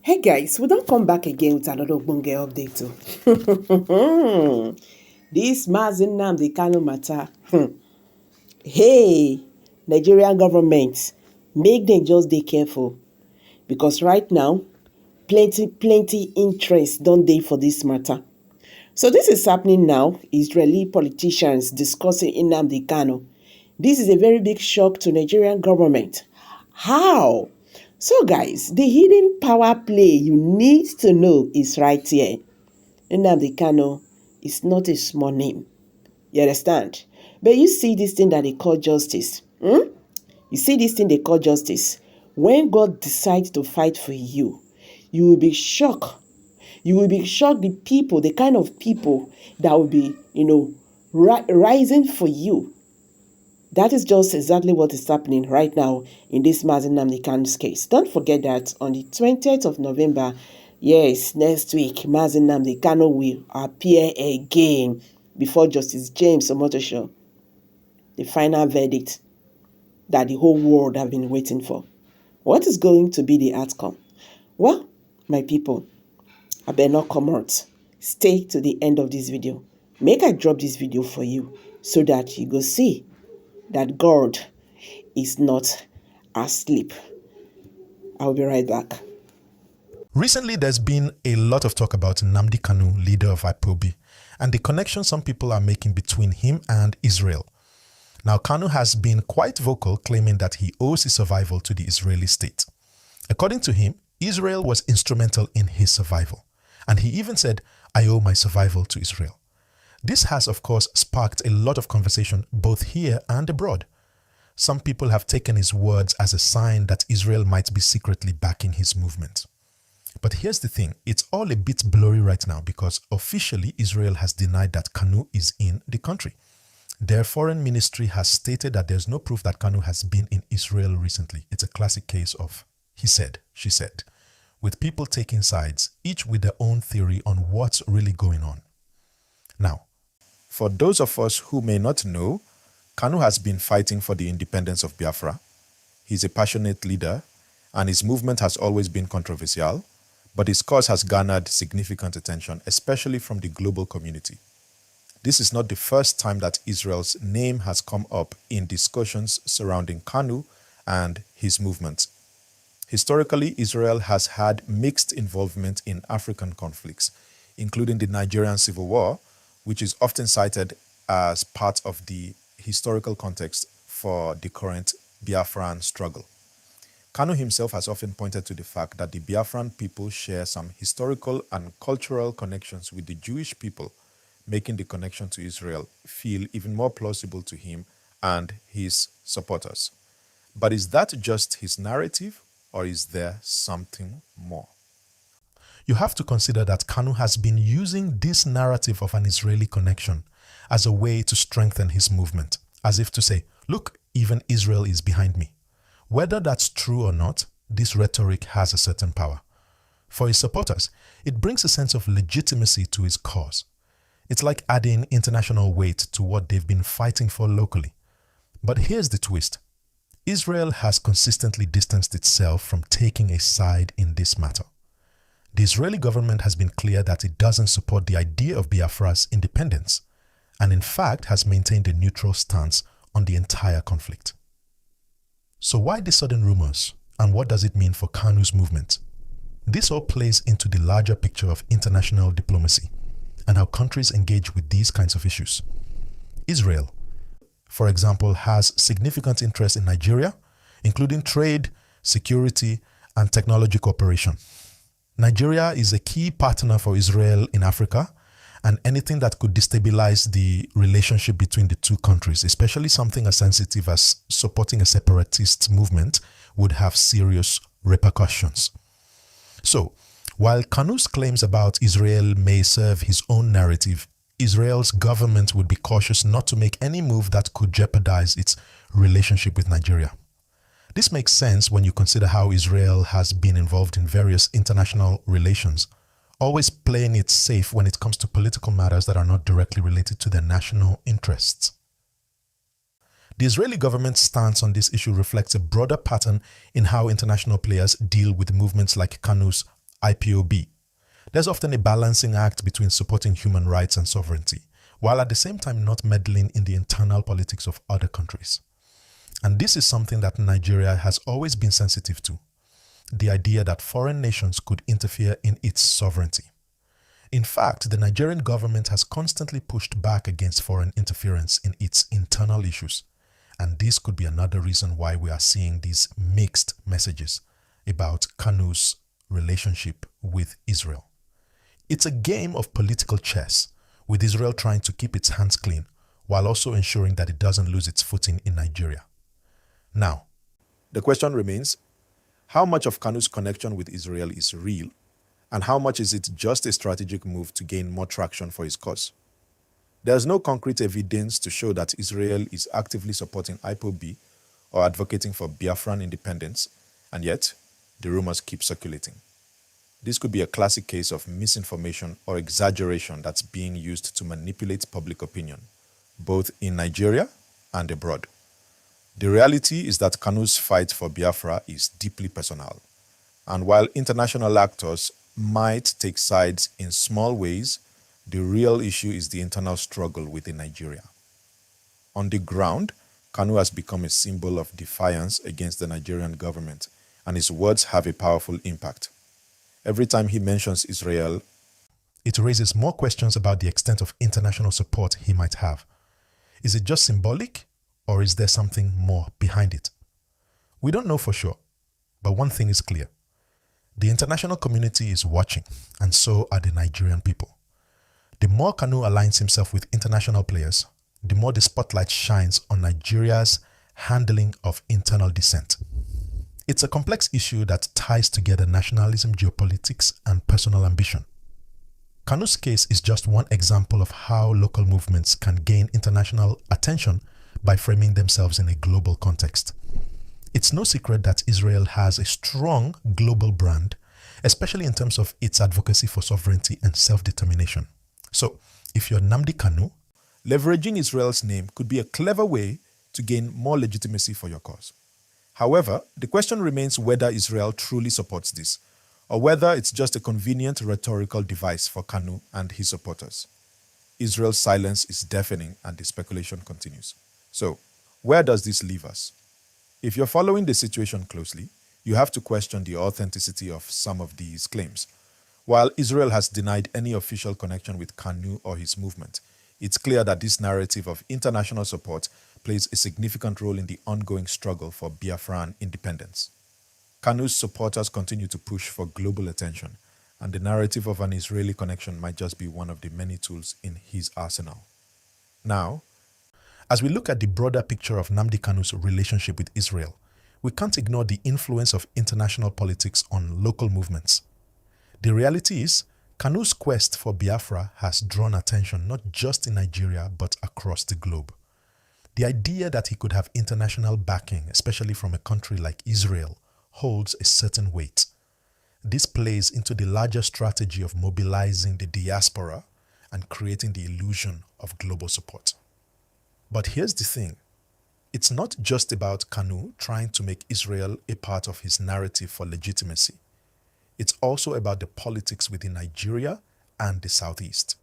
Hey guys, we don't come back again with another Bunge update too. This Mazin Nnamdi Kanu matter. Hey, Nigerian government, make them just be careful. Because right now, plenty interest don't dey for this matter. So this is happening now. Israeli politicians discussing Nnamdi Kanu. This is a very big shock to Nigerian government. How? So guys, the hidden power play you need to know is right here. Nnamdi Kanu is not a small name. You understand? But you see this thing that they call justice. You see this thing they call justice. When God decides to fight for you, you will be shocked. You will be shocked the people, the kind of people that will be, rising for you. That is just exactly what is happening right now in this Mazin Nnamdi Kanu's case. Don't forget that on the 20th of November, yes, next week, Mazin Nnamdi Kanu will appear again before Justice James Omotosho. The final verdict that the whole world have been waiting for. What is going to be the outcome? Well, my people, I better not come out. Stay to the end of this video. Make I drop this video for you so that you go see that God is not asleep. I'll be right back. Recently, there's been a lot of talk about Nnamdi Kanu, leader of IPOB, and the connection some people are making between him and Israel. Now, Kanu has been quite vocal, claiming that he owes his survival to the Israeli state. According to him, Israel was instrumental in his survival, and he even said, "I owe my survival to Israel." This has, of course, sparked a lot of conversation both here and abroad. Some people have taken his words as a sign that Israel might be secretly backing his movement. But here's the thing, it's all a bit blurry right now because officially Israel has denied that Kanu is in the country. Their foreign ministry has stated that there's no proof that Kanu has been in Israel recently. It's a classic case of he said, she said, with people taking sides, each with their own theory on what's really going on. Now, for those of us who may not know, Kanu has been fighting for the independence of Biafra. He's a passionate leader, and his movement has always been controversial, but his cause has garnered significant attention, especially from the global community. This is not the first time that Israel's name has come up in discussions surrounding Kanu and his movement. Historically, Israel has had mixed involvement in African conflicts, including the Nigerian Civil War, which is often cited as part of the historical context for the current Biafran struggle. Kanu himself has often pointed to the fact that the Biafran people share some historical and cultural connections with the Jewish people, making the connection to Israel feel even more plausible to him and his supporters. But is that just his narrative, or is there something more? You have to consider that Kanu has been using this narrative of an Israeli connection as a way to strengthen his movement, as if to say, look, even Israel is behind me. Whether that's true or not, this rhetoric has a certain power. For his supporters, it brings a sense of legitimacy to his cause. It's like adding international weight to what they've been fighting for locally. But here's the twist. Israel has consistently distanced itself from taking a side in this matter. The Israeli government has been clear that it doesn't support the idea of Biafra's independence, and in fact has maintained a neutral stance on the entire conflict. So why the sudden rumors, and what does it mean for Kanu's movement? This all plays into the larger picture of international diplomacy and how countries engage with these kinds of issues. Israel, for example, has significant interest in Nigeria, including trade, security, and technology cooperation. Nigeria is a key partner for Israel in Africa, and anything that could destabilize the relationship between the two countries, especially something as sensitive as supporting a separatist movement, would have serious repercussions. So, while Kanu's claims about Israel may serve his own narrative, Israel's government would be cautious not to make any move that could jeopardize its relationship with Nigeria. This makes sense when you consider how Israel has been involved in various international relations, always playing it safe when it comes to political matters that are not directly related to their national interests. The Israeli government's stance on this issue reflects a broader pattern in how international players deal with movements like Kanu's IPOB. There's often a balancing act between supporting human rights and sovereignty, while at the same time not meddling in the internal politics of other countries. And this is something that Nigeria has always been sensitive to, the idea that foreign nations could interfere in its sovereignty. In fact, the Nigerian government has constantly pushed back against foreign interference in its internal issues, and this could be another reason why we are seeing these mixed messages about Kanu's relationship with Israel. It's a game of political chess, with Israel trying to keep its hands clean while also ensuring that it doesn't lose its footing in Nigeria. Now, the question remains, how much of Kanu's connection with Israel is real, and how much is it just a strategic move to gain more traction for his cause? There's no concrete evidence to show that Israel is actively supporting IPOB or advocating for Biafran independence, and yet the rumors keep circulating. This could be a classic case of misinformation or exaggeration that's being used to manipulate public opinion, both in Nigeria and abroad. The reality is that Kanu's fight for Biafra is deeply personal, and while international actors might take sides in small ways, the real issue is the internal struggle within Nigeria. On the ground, Kanu has become a symbol of defiance against the Nigerian government, and his words have a powerful impact. Every time he mentions Israel, it raises more questions about the extent of international support he might have. Is it just symbolic, or is there something more behind it? We don't know for sure, but one thing is clear. The international community is watching, and so are the Nigerian people. The more Kanu aligns himself with international players, the more the spotlight shines on Nigeria's handling of internal dissent. It's a complex issue that ties together nationalism, geopolitics, and personal ambition. Kanu's case is just one example of how local movements can gain international attention by framing themselves in a global context. It's no secret that Israel has a strong global brand, especially in terms of its advocacy for sovereignty and self-determination. So, if you're Nnamdi Kanu, leveraging Israel's name could be a clever way to gain more legitimacy for your cause. However, the question remains whether Israel truly supports this, or whether it's just a convenient rhetorical device for Kanu and his supporters. Israel's silence is deafening and the speculation continues. So, where does this leave us? If you're following the situation closely, you have to question the authenticity of some of these claims. While Israel has denied any official connection with Kanu or his movement, it's clear that this narrative of international support plays a significant role in the ongoing struggle for Biafran independence. Kanu's supporters continue to push for global attention, and the narrative of an Israeli connection might just be one of the many tools in his arsenal. Now, as we look at the broader picture of Nnamdi Kanu's relationship with Israel, we can't ignore the influence of international politics on local movements. The reality is, Kanu's quest for Biafra has drawn attention not just in Nigeria but across the globe. The idea that he could have international backing, especially from a country like Israel, holds a certain weight. This plays into the larger strategy of mobilizing the diaspora and creating the illusion of global support. But here's the thing. It's not just about Kanu trying to make Israel a part of his narrative for legitimacy. It's also about the politics within Nigeria and the Southeast.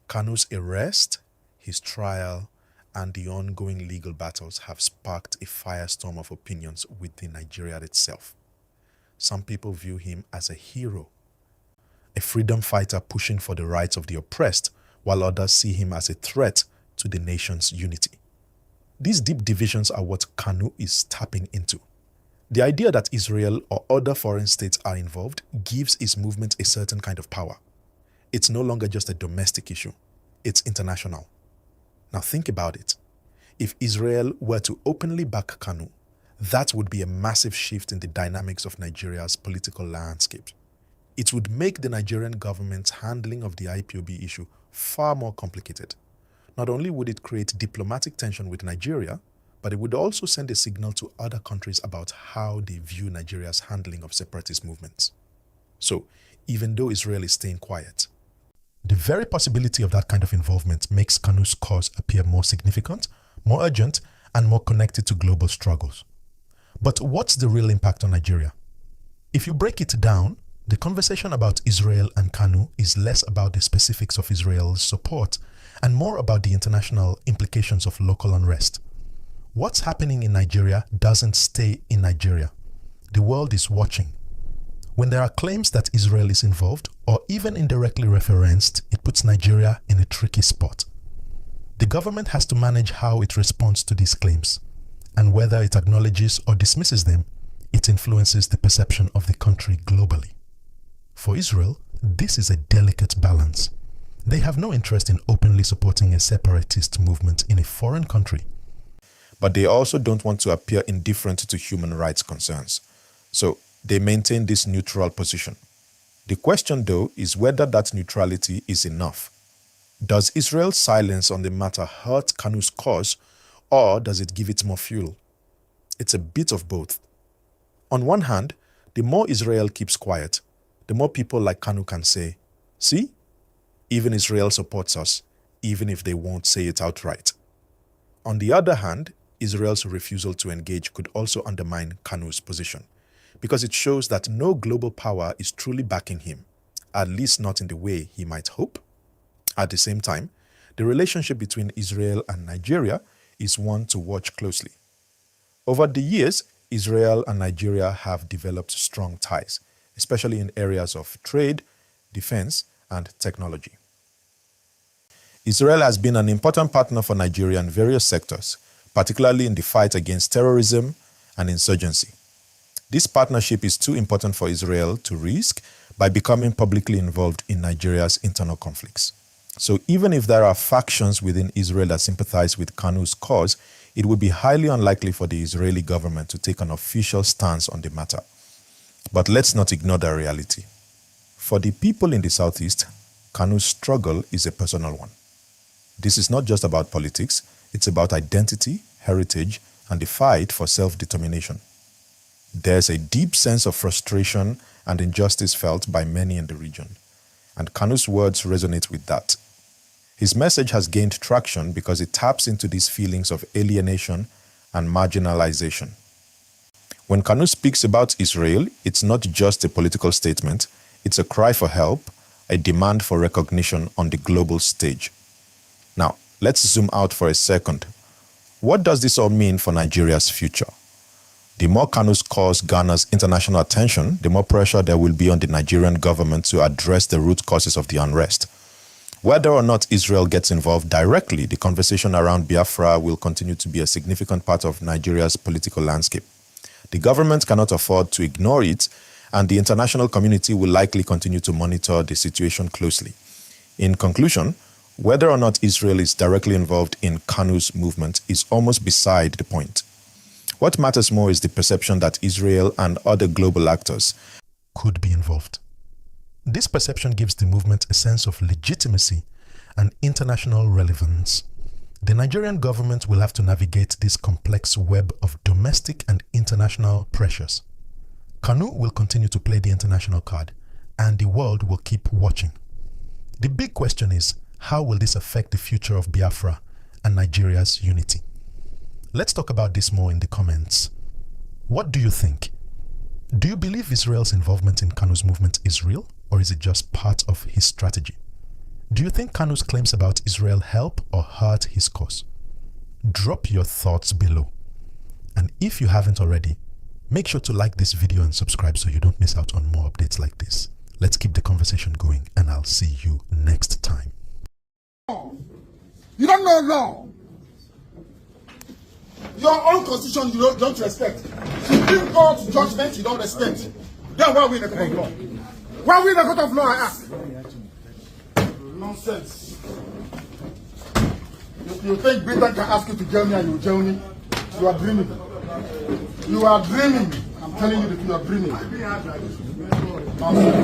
Kanu's arrest, his trial, and the ongoing legal battles have sparked a firestorm of opinions within Nigeria itself. Some people view him as a hero, a freedom fighter pushing for the rights of the oppressed, while others see him as a threat to the nation's unity. These deep divisions are what Kanu is tapping into. The idea that Israel or other foreign states are involved gives his movement a certain kind of power. It's no longer just a domestic issue, it's international. Now think about it. If Israel were to openly back Kanu, that would be a massive shift in the dynamics of Nigeria's political landscape. It would make the Nigerian government's handling of the IPOB issue far more complicated. Not only would it create diplomatic tension with Nigeria, but it would also send a signal to other countries about how they view Nigeria's handling of separatist movements. So, even though Israel is staying quiet, the very possibility of that kind of involvement makes Kanu's cause appear more significant, more urgent, and more connected to global struggles. But what's the real impact on Nigeria? If you break it down, The conversation about Israel and Kanu is less about the specifics of Israel's support and more about the international implications of local unrest. What's happening in Nigeria doesn't stay in Nigeria. The world is watching. When there are claims that Israel is involved or even indirectly referenced, it puts Nigeria in a tricky spot. The government has to manage how it responds to these claims, and whether it acknowledges or dismisses them, it influences the perception of the country globally. For Israel, this is a delicate balance. They have no interest in openly supporting a separatist movement in a foreign country. But they also don't want to appear indifferent to human rights concerns. So they maintain this neutral position. The question, though, is whether that neutrality is enough. Does Israel's silence on the matter hurt Kanu's cause, or does it give it more fuel? It's a bit of both. On one hand, the more Israel keeps quiet, the more people like Kanu can say, "See, even Israel supports us, even if they won't say it outright." On the other hand, Israel's refusal to engage could also undermine Kanu's position, because it shows that no global power is truly backing him, at least not in the way he might hope. At the same time, the relationship between Israel and Nigeria is one to watch closely. Over the years, Israel and Nigeria have developed strong ties, especially in areas of trade, defense, and technology. Israel has been an important partner for Nigeria in various sectors, particularly in the fight against terrorism and insurgency. This partnership is too important for Israel to risk by becoming publicly involved in Nigeria's internal conflicts. So even if there are factions within Israel that sympathize with Kanu's cause, it would be highly unlikely for the Israeli government to take an official stance on the matter. But let's not ignore the reality. For the people in the southeast, Kanu's struggle is a personal one. This is not just about politics, it's about identity, heritage, and the fight for self-determination. There's a deep sense of frustration and injustice felt by many in the region, and Kanu's words resonate with that. His message has gained traction because it taps into these feelings of alienation and marginalization. When Kanu speaks about Israel, it's not just a political statement, it's a cry for help, a demand for recognition on the global stage. Now, let's zoom out for a second. What does this all mean for Nigeria's future? The more Kanu's cause garners international attention, the more pressure there will be on the Nigerian government to address the root causes of the unrest. Whether or not Israel gets involved directly, the conversation around Biafra will continue to be a significant part of Nigeria's political landscape. The government cannot afford to ignore it, and the international community will likely continue to monitor the situation closely. In conclusion, whether or not Israel is directly involved in Kanu's movement is almost beside the point. What matters more is the perception that Israel and other global actors could be involved. This perception gives the movement a sense of legitimacy and international relevance. The Nigerian government will have to navigate this complex web of domestic and international pressures. Kanu will continue to play the international card, and the world will keep watching. The big question is, how will this affect the future of Biafra and Nigeria's unity? Let's talk about this more in the comments. What do you think? Do you believe Israel's involvement in Kanu's movement is real, or is it just part of his strategy? Do you think Kanu's claims about Israel help or hurt his cause? Drop your thoughts below. And if you haven't already, make sure to like this video and subscribe so you don't miss out on more updates like this. Let's keep the conversation going, and I'll see you next time. You don't know law. Your own constitution you don't respect. Supreme Court judgment you don't respect. Then why are we in the court of law? Why are we in the court of law, I ask? Nonsense. You think Britain can ask you to jail me and you jail me? You are dreaming. You are dreaming. I'm telling you that you are dreaming. Nonsense.